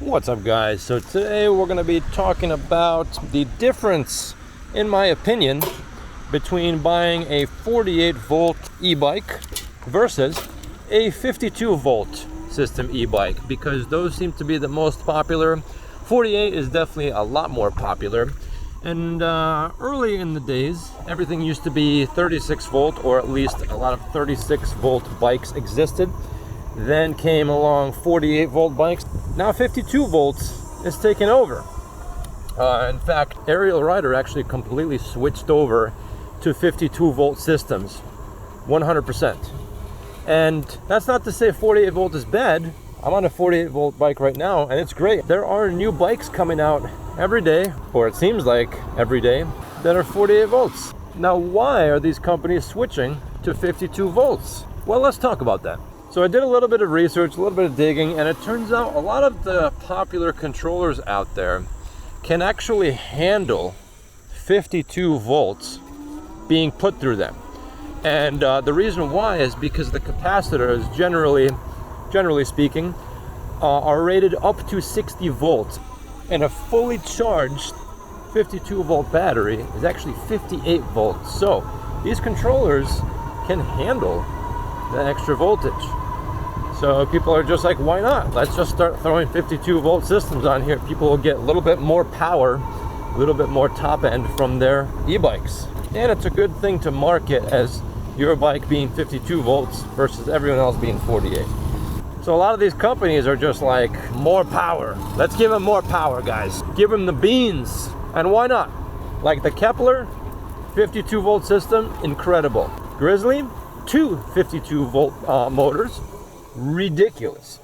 What's up, guys? So today we're going to be talking about the difference, in my opinion, between buying a 48 volt e-bike versus a 52 volt system e-bike, because those seem to be the most popular. 48 is definitely a lot more popular, and early in the days everything used to be 36 volt, or at least a lot of 36 volt bikes existed. Then came along 48 volt bikes. Now 52 volts is taking over. In fact, arielrider actually completely switched over to 52 volt systems, 100%. And that's not to say 48 volt is bad. I'm on a 48 volt bike right now, and it's great. There are new bikes coming out every day, or it seems like every day, that are 48 volts. Now, why are these companies switching to 52 volts? Well, let's talk about that. So I did a little bit of research, a little bit of digging, and it turns out a lot of the popular controllers out there can actually handle 52 volts being put through them. And the reason why is because the capacitors, generally speaking, are rated up to 60 volts. And a fully charged 52 volt battery is actually 58 volts. So these controllers can handle that extra voltage. So people are just like, why not? Let's just start throwing 52 volt systems on here. People will get a little bit more power, a little bit more top end from their e-bikes. And it's a good thing to market as your bike being 52 volts versus everyone else being 48. So a lot of these companies are just like, more power. Let's give them more power, guys. Give them the beans. And why not? Like the Kepler 52 volt system, incredible. Grizzly, two 52 volt motors, ridiculous.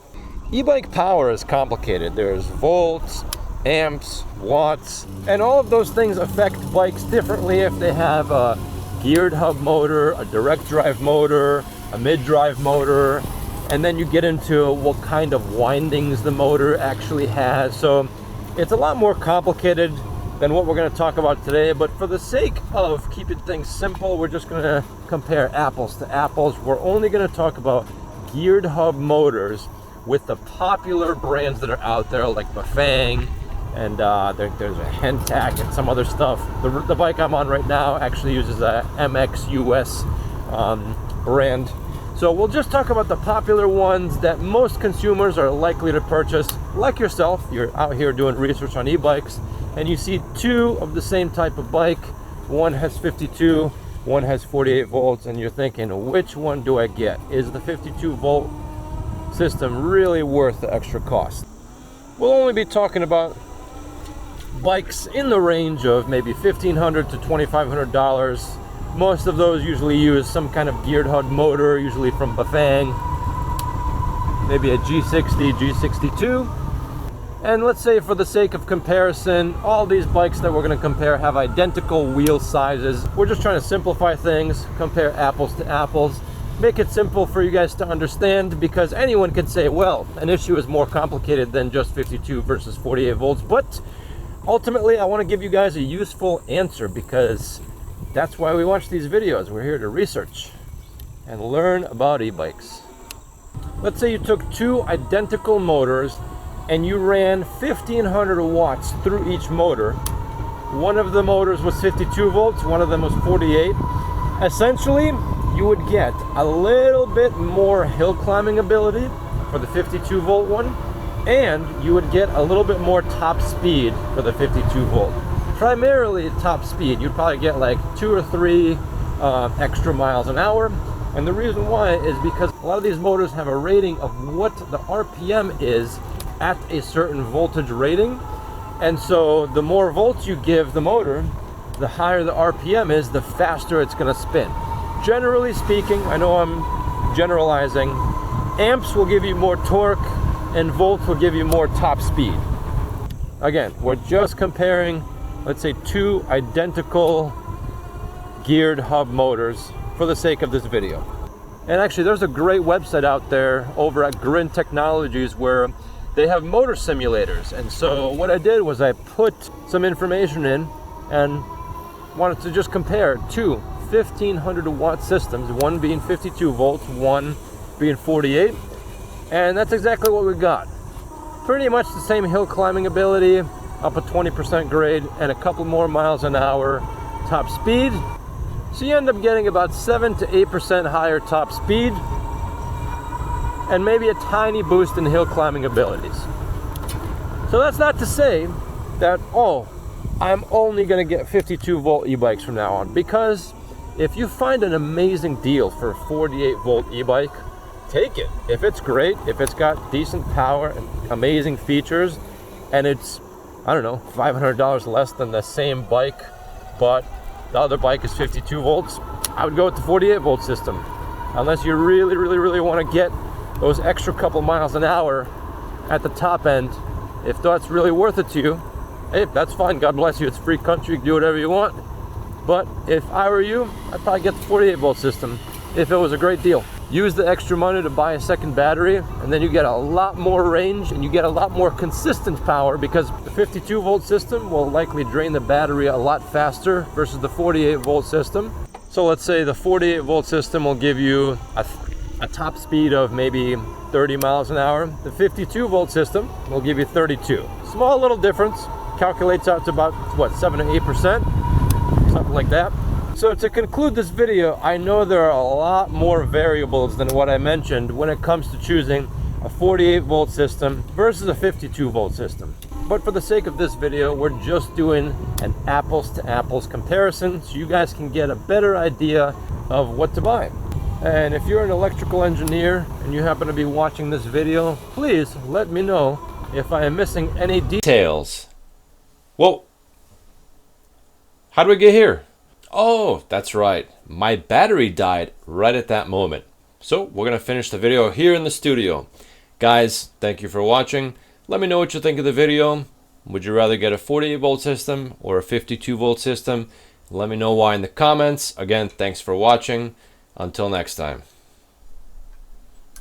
E-bike power is complicated. There's volts, amps, watts, and all of those things affect bikes differently if they have a geared hub motor, a direct drive motor, a mid-drive motor, and then you get into what kind of windings the motor actually has. So it's a lot more complicated than what we're going to talk about today, but for the sake of keeping things simple, we're just going to compare apples to apples. We're only going to talk about geared hub motors with the popular brands that are out there, like Bafang, and there's a Hentac and some other stuff. The bike I'm on right now actually uses a MXUS brand. So we'll just talk about the popular ones that most consumers are likely to purchase. Like yourself, you're out here doing research on e-bikes, and you see two of the same type of bike. One has 52, one has 48 volts, and you're thinking, which one do I get? Is the 52 volt system really worth the extra cost? We'll only be talking about bikes in the range of maybe $1,500 to $2,500. Most of those usually use some kind of geared hub motor, usually from Bafang, maybe a G60, G62. And let's say, for the sake of comparison, all these bikes that we're going to compare have identical wheel sizes. We're just trying to simplify things, compare apples to apples, make it simple for you guys to understand, because anyone can say, well, an issue is more complicated than just 52 versus 48 volts. But ultimately, I want to give you guys a useful answer, because that's why we watch these videos. We're here to research and learn about e-bikes. Let's say you took two identical motors and you ran 1,500 watts through each motor. One of the motors was 52 volts, one of them was 48. Essentially, you would get a little bit more hill climbing ability for the 52 volt one, and you would get a little bit more top speed for the 52 volt. Primarily top speed, you'd probably get like 2 or 3 extra miles an hour. And the reason why is because a lot of these motors have a rating of what the RPM is at a certain voltage rating. And so the more volts you give the motor, the higher the RPM is, the faster it's going to spin. Generally speaking, I know I'm generalizing, amps will give you more torque and volts will give you more top speed. Again, we're just comparing, let's say, two identical geared hub motors for the sake of this video. And actually, there's a great website out there over at Grin Technologies where they have motor simulators. And so what I did was I put some information in and wanted to just compare two 1,500 watt systems, one being 52 volts, one being 48. And that's exactly what we got. pretty much the same hill climbing ability, up a 20% grade, and a couple more miles an hour top speed. So you end up getting about 7 to 8% higher top speed, and maybe a tiny boost in hill climbing abilities. So that's not to say that, oh, I'm only gonna get 52 volt e-bikes from now on, because if you find an amazing deal for a 48 volt e-bike, take it. If it's great, if it's got decent power and amazing features, and it's, I don't know, $500 less than the same bike, but the other bike is 52 volts, I would go with the 48 volt system. Unless you really want to get those extra couple miles an hour at the top end. If that's really worth it to you, hey, that's fine, God bless you, it's free country, you can do whatever you want. But if I were you, I'd probably get the 48 volt system if it was a great deal. Use the extra money to buy a second battery, and then you get a lot more range and you get a lot more consistent power, because the 52 volt system will likely drain the battery a lot faster versus the 48 volt system. So let's say the 48 volt system will give you a top speed of maybe 30 miles an hour. The 52 volt system will give you 32. Small little difference, calculates out to about, what, 7 to 8%, something like that. So to conclude this video, I know there are a lot more variables than what I mentioned when it comes to choosing a 48 volt system versus a 52 volt system. But for the sake of this video, we're just doing an apples to apples comparison so you guys can get a better idea of what to buy. And if you're an electrical engineer and you happen to be watching this video, please let me know if I am missing any details. Whoa! How do we get here? Oh, that's right. My battery died right at that moment. So we're going to finish the video here in the studio. Guys, thank you for watching. Let me know what you think of the video. Would you rather get a 48 volt system or a 52 volt system? Let me know why in the comments. Again, thanks for watching. Until next time.